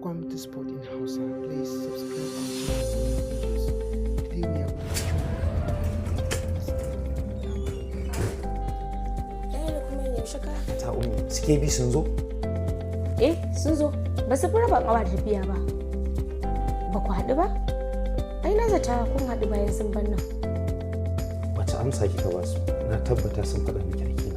Welcome to Sport in Hausa. Please subscribe our channel for more videos. Today we are ta umi suke bi sun zo? Sun zo. Ba su fara ban awa tafiya ba. Ba ku haɗu ba? Ai na zata kun haɗu bayan sun bar nan. Wace amsa kika ba su? Na tabbata sun faɗa miki hakina.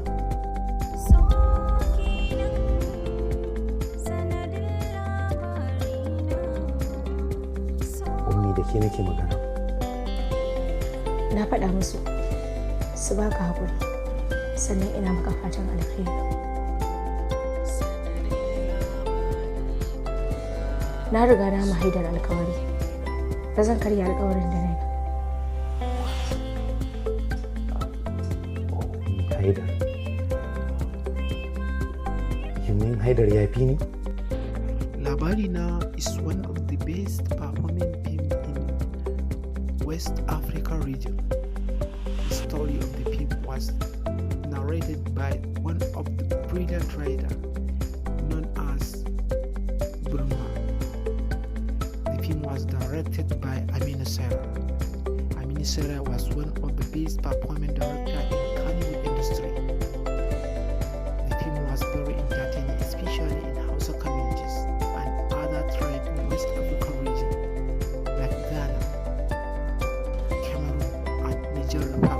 Ummi da ke nake magana. Na faɗa musu su baka haƙuri. Sannan ina maka fatan alheri. Na riga na mahaidar alkawari. Ba zan karya alkawarin da na yi. Haidar. You mean Haidar ya fi ni? Labarina is one of the best performing film in West Africa region. The story of the film was narrated by one of the brilliant writers known as Bruma. The film was directed by Amina Sarah. Amina Sarah was one of the best performing directors in Hollywood industry. The film was very entertaining, especially in Hausa communities and other tribes in West African region like Ghana, Cameroon, and Niger Republic.